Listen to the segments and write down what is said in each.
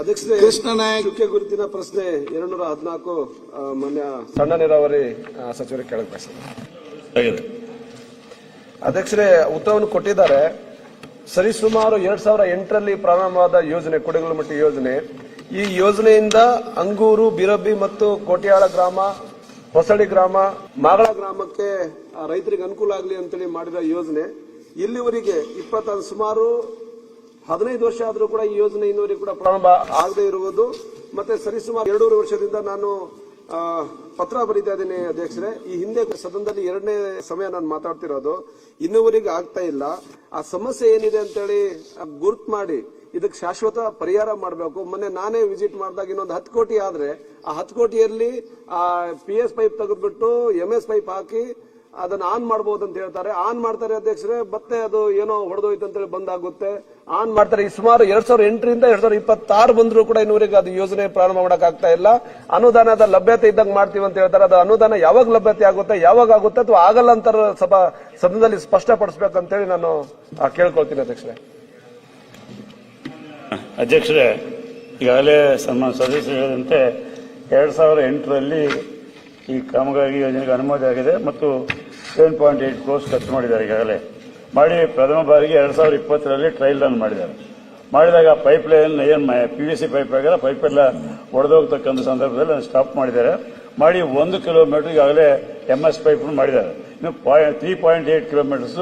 ಅಧ್ಯಕ್ಷರೇ, ಕೃಷ್ಣ ನಾಯಕ್ ಚುಕ್ಕೆ ಗುರುತಿನ ಪ್ರಶ್ನೆ 214 ಮಾನ್ಯ ಸಣ್ಣ ನೀರಾವರಿ ಸಚಿವರಿಗೆ ಕೇಳಕ್ ಬಯಸ್ತೇನೆ. ಅಧ್ಯಕ್ಷರೇ, ಉತ್ತರವನ್ನು ಕೊಟ್ಟಿದ್ದಾರೆ. ಸರಿಸುಮಾರು 2008ರಲ್ಲಿ ಪ್ರಾರಂಭವಾದ ಯೋಜನೆ ಕುಡಿಗಲಮಟ್ಟಿ ಯೋಜನೆ. ಈ ಯೋಜನೆಯಿಂದ ಅಂಗೂರು, ಬಿರಬ್ಬಿ ಮತ್ತು ಕೋಟ್ಯಾಳ ಗ್ರಾಮ, ಹೊಸಳ್ಳಿ ಗ್ರಾಮ, ಮಾಗಳ ಗ್ರಾಮಕ್ಕೆ ರೈತರಿಗೆ ಅನುಕೂಲ ಆಗಲಿ ಅಂತೇಳಿ ಮಾಡಿದ ಯೋಜನೆ. ಇಲ್ಲಿವರೆಗೆ ಸುಮಾರು 15 ವರ್ಷ ಆದರೂ ಕೂಡ ಈ ಯೋಜನೆ ಇನ್ನೂವರೆಗೆ ಕೂಡ ಪ್ರಾರಂಭ ಆಗದೇ ಇರುವುದು. ಮತ್ತೆ ಸರಿಸುಮಾರು 2.5 ವರ್ಷದಿಂದ ನಾನು ಪತ್ರ ಬರೀತಾ ಇದ್ದೀನಿ ಅಧ್ಯಕ್ಷರೇ. ಈ ಹಿಂದೆ ಸದನದಲ್ಲಿ 2ನೇ ಸಮಯ ನಾನು ಮಾತಾಡ್ತಿರೋದು, ಇನ್ನೂವರೆಗೆ ಆಗ್ತಾ ಇಲ್ಲ. ಆ ಸಮಸ್ಯೆ ಏನಿದೆ ಅಂತೇಳಿ ಗುರುತು ಮಾಡಿ ಇದಕ್ಕೆ ಶಾಶ್ವತ ಪರಿಹಾರ ಮಾಡಬೇಕು. ಮೊನ್ನೆ ನಾನೇ ವಿಸಿಟ್ ಮಾಡಿದಾಗ ಇನ್ನೊಂದು 10 ಕೋಟಿ ಆದ್ರೆ ಆ 10 ಕೋಟಿಯಲ್ಲಿ PS ಪೈಪ್ ತೆಗೆದ್ಬಿಟ್ಟು MS ಪೈಪ್ ಹಾಕಿ ಅದನ್ನ ಆನ್ ಮಾಡಬಹುದು ಅಂತ ಹೇಳ್ತಾರೆ. ಆನ್ ಮಾಡ್ತಾರೆ ಅಧ್ಯಕ್ಷರೇ, ಮತ್ತೆ ಅದು ಏನೋ ಹೊಡೆದೋಯ್ತು ಅಂತೇಳಿ ಬಂದಾಗುತ್ತೆ. ಆನ್ ಮಾಡ್ತಾರೆ. ಈ ಸುಮಾರು 2008ರಿಂದ 2026 ಬಂದರೂ ಕೂಡ ಇನ್ನೂವರೆಗೆ ಅದು ಯೋಜನೆ ಪ್ರಾರಂಭ ಮಾಡಕ್ ಆಗ್ತಾ ಇಲ್ಲ. ಅನುದಾನದ ಲಭ್ಯತೆ ಇದ್ದಂಗೆ ಮಾಡ್ತೀವಿ ಅಂತ ಹೇಳ್ತಾರೆ. ಅದು ಅನುದಾನ ಯಾವಾಗ ಲಭ್ಯತೆ ಆಗುತ್ತೆ, ಯಾವಾಗ ಆಗುತ್ತೆ ಅಥವಾ ಆಗಲ್ಲ ಅಂತ ಸದನದಲ್ಲಿ ಸ್ಪಷ್ಟಪಡಿಸಬೇಕಂತೇಳಿ ನಾನು ಕೇಳ್ಕೊಳ್ತೀನಿ ಅಧ್ಯಕ್ಷರೇ. ಅಧ್ಯಕ್ಷರೇ, ಈಗಾಗಲೇ ಸನ್ಮಾನ್ಯ ಸದಸ್ಯರು ಹೇಳಿದಂತೆ 2008ರಲ್ಲಿ ಈ ಕಾಮಗಾರಿ ಯೋಜನೆಗೆ ಅನುಮೋದನೆ ಆಗಿದೆ ಮತ್ತು 7.8 ಕ್ರೋರ್ಸ್ ಖರ್ಚು ಮಾಡಿದ್ದಾರೆ. ಈಗಾಗಲೇ ಮಾಡಿ ಪ್ರಥಮ ಬಾರಿಗೆ 2020ರಲ್ಲಿ ಟ್ರಯಲ್ ರನ್ ಮಾಡಿದ್ದಾರೆ. ಮಾಡಿದಾಗ ಪೈಪ್ ಲೈನ್ ಏನು PVC ಪೈಪ್ ಆಗಿಲ್ಲ, ಪೈಪ್ ಎಲ್ಲ ಒಡೆದೋಗ್ತಕ್ಕಂಥ ಸಂದರ್ಭದಲ್ಲಿ ಅದನ್ನು ಸ್ಟಾಪ್ ಮಾಡಿದ್ದಾರೆ. ಮಾಡಿ 1 ಕಿಲೋಮೀಟರ್ ಈಗಾಗಲೇ MS ಪೈಪ್ ಮಾಡಿದ್ದಾರೆ. ಇನ್ನು 3.8 ಕಿಲೋಮೀಟರ್ಸ್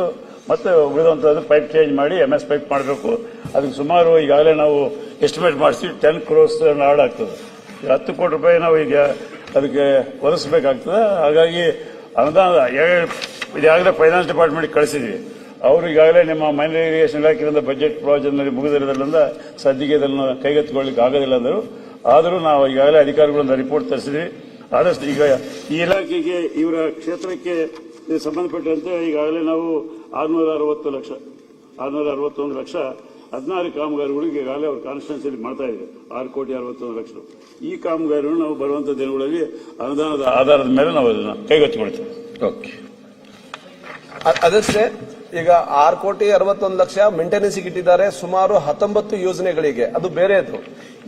ಮತ್ತೆ ಉಳಿದಂಥದ್ದು ಪೈಪ್ ಚೇಂಜ್ ಮಾಡಿ MS ಪೈಪ್ ಮಾಡಬೇಕು. ಅದಕ್ಕೆ ಸುಮಾರು ಈಗಾಗಲೇ ನಾವು ಎಸ್ಟಿಮೇಟ್ ಮಾಡಿಸಿ 10 ಕ್ರೋರ್ಸ್ ನಾಡ್ ಆಗ್ತದೆ. 10 ಕೋಟಿ ರೂಪಾಯಿ ನಾವು ಈಗ ಅದಕ್ಕೆ ಒದಗಿಸಬೇಕಾಗ್ತದೆ. ಹಾಗಾಗಿ ಅನುದಾನ ಈಗಾಗಲೇ ಫೈನಾನ್ಸ್ ಡಿಪಾರ್ಟ್ಮೆಂಟ್ಗೆ ಕಳಿಸಿದ್ವಿ. ಅವರು ಈಗಾಗಲೇ ನಿಮ್ಮ ಮೈನರ್ ಇರಿಗೇಷನ್ ಇಲಾಖೆಯಿಂದ ಬಜೆಟ್ ಪ್ರಾವಿಷನ್ನಲ್ಲಿ ಮುಗಿದಿರೋದ್ರಿಂದ ಸದ್ಯಕ್ಕೆ ಇದನ್ನು ಕೈಗೆತ್ತಿಕೊಳ್ಳಿಕ್ಕೆ ಆಗೋದಿಲ್ಲ ಅಂದರು. ಆದರೂ ನಾವು ಈಗಾಗಲೇ ಅಧಿಕಾರಿಗಳಿಂದ ರಿಪೋರ್ಟ್ ತರಿಸಿದ್ವಿ. ಆದಷ್ಟು ಈಗ ಈ ಇಲಾಖೆಗೆ ಇವರ ಕ್ಷೇತ್ರಕ್ಕೆ ಸಂಬಂಧಪಟ್ಟಂತೆ ಈಗಾಗಲೇ ನಾವು 661 ಲಕ್ಷ 16 ಕಾಮಗಾರಿಗಳಿಗೆ ಈಗಾಗಲೇ ಅವರು ಕಾನ್ಸ್ಟಿಟ್ಯೂನ್ಸಿಯಲ್ಲಿ ಮಾಡ್ತಾ ಇದ್ದಾರೆ. 6,61 ಲಕ್ಷ. ಈ ಕಾಮಗಾರಿಗಳನ್ನು ನಾವು ಬರುವಂತಹ ದಿನಗಳಲ್ಲಿ ಅನುದಾನದ ಆಧಾರದ ಮೇಲೆ ನಾವು ಅದನ್ನು ಕೈಗೆತ್ತಿಕೊಳ್ತೇವೆ. ಓಕೆ ಅಧ್ಯಕ್ಷರೇ, ಈಗ 6,61 ಲಕ್ಷ ಮೇಂಟೆನೆನ್ಸ್ ಇಟ್ಟಿದ್ದಾರೆ. ಸುಮಾರು 19 ಯೋಜನೆಗಳಿಗೆ, ಅದು ಬೇರೆದು.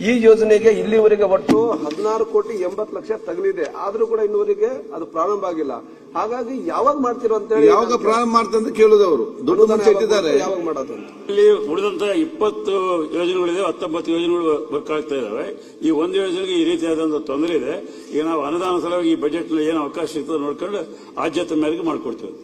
ಈ ಯೋಜನೆಗೆ ಇಲ್ಲಿವರೆಗೆ ಒಟ್ಟು 16,80 ಲಕ್ಷ ತಗಲಿದೆ. ಆದ್ರೂ ಕೂಡ ಇನ್ನೂವರೆಗೆ ಅದು ಪ್ರಾರಂಭ ಆಗಿಲ್ಲ. ಹಾಗಾಗಿ ಯಾವಾಗ ಮಾಡ್ತಿರೋ ಅಂತ ಹೇಳಿ, ಯಾವಾಗ ಪ್ರಾರಂಭ ಮಾಡ್ತಾರೆ ಅಂತ ಕೇಳಿದವರು ದುಡ್ಡು ಮುಂಚೆ ಇಟ್ಟಿದ್ದಾರೆ. ಯಾವಾಗ ಮಾಡೋದು ಇಲ್ಲಿ ಉಳಿದಂತ 20 ಯೋಜನೆಗಳಿದೆ, 19 ಯೋಜನೆಗಳು ಬೇಕಾಗ್ತಾ ಇದಾವೆ. ಈ ಒಂದು ಯೋಜನೆಗೆ ಈ ರೀತಿಯಾದಂತಹ ತೊಂದರೆ ಇದೆ. ಈಗ ನಾವು ಅನುದಾನ ಸಲುವಾಗಿ ಈ ಬಜೆಟ್ ನಲ್ಲಿ ಏನು ಅವಕಾಶ ಸಿಗ್ತದೆ ನೋಡ್ಕೊಂಡು ಆದ್ಯತೆ ಮೇರೆಗೆ ಮಾಡ್ಕೊಡ್ತೇವೆ.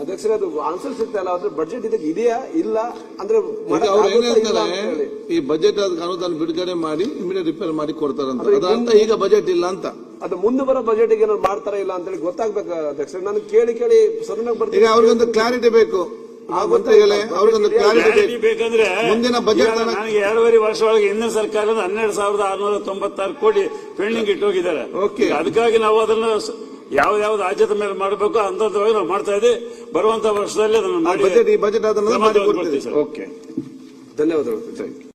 ಅಧ್ಯಕ್ಷರೇ, ಅದು ಆನ್ಸರ್ ಸಿಗ್ತಾ ಇಲ್ಲ. ಆದ್ರೆ ಬಜೆಟ್ ಇದಕ್ಕೆ ಇದೆಯಾ ಇಲ್ಲ ಅಂದ್ರೆ ಅವ್ರು ಏನ್ ಹೇಳ್ತಾರೆ, ಈ ಬಜೆಟ್ ಅದಕ್ಕೆ ಅನುದಾನ ಬಿಡುಗಡೆ ಮಾಡಿ ಇಮಿಡಿಯೇಟ್ ರಿಪೇರ್ ಮಾಡಿ ಕೊಡ್ತಾರಂತ. ಅದಂತ ಈಗ ಬಜೆಟ್ ಇಲ್ಲ ಅಂತ. ಅದು ಮುಂದೆ ಬರೋ ಬಜೆಟ್ ಏನಾದ್ರು ಮಾಡ್ತಾರ ಇಲ್ಲ ಅಂತ ಹೇಳಿ ಗೊತ್ತಾಗ್ಬೇಕು ಅಧ್ಯಕ್ಷರೇ. ನಾನು ಕೇಳಿ ಸದನಕ್ಕೆ ಬರ್ತೀನಿ. ಈಗ ಅವ್ರಿಗೊಂದು ಕ್ಲಾರಿಟಿ ಬೇಕು. ಅವ್ರಿಗೊಂದು ಕ್ಲಾರಿಟಿ ಬೇಕಂದ್ರೆ ಮುಂದಿನ ಬಜೆಟ್ ನನಗೆ 2.5 ವರ್ಷ ಒಳಗೆ ಹಿಂದಿನ ಸರ್ಕಾರದ 12,696 ಕೋಟಿ ಪೆಂಡಿಂಗ್ ಇಟ್ಟೋಗಿದ್ದಾರೆ. ಅದಕ್ಕಾಗಿ ನಾವು ಅದನ್ನು ಯಾವ್ದಾವ್ದು ಆದ್ಯತೆ ಮೇಲೆ ಮಾಡಬೇಕು ಅಂತವಾಗಿ ನಾವು ಮಾಡ್ತಾ ಇದ್ದೀವಿ. ಬರುವಂತಹ ವರ್ಷದಲ್ಲಿ ಅದನ್ನು ಬಜೆಟ್ ಅದನ್ನು ಮಾಡಿ ಕೊಡ್ತೀವಿ. ಓಕೆ, ಧನ್ಯವಾದಗಳು.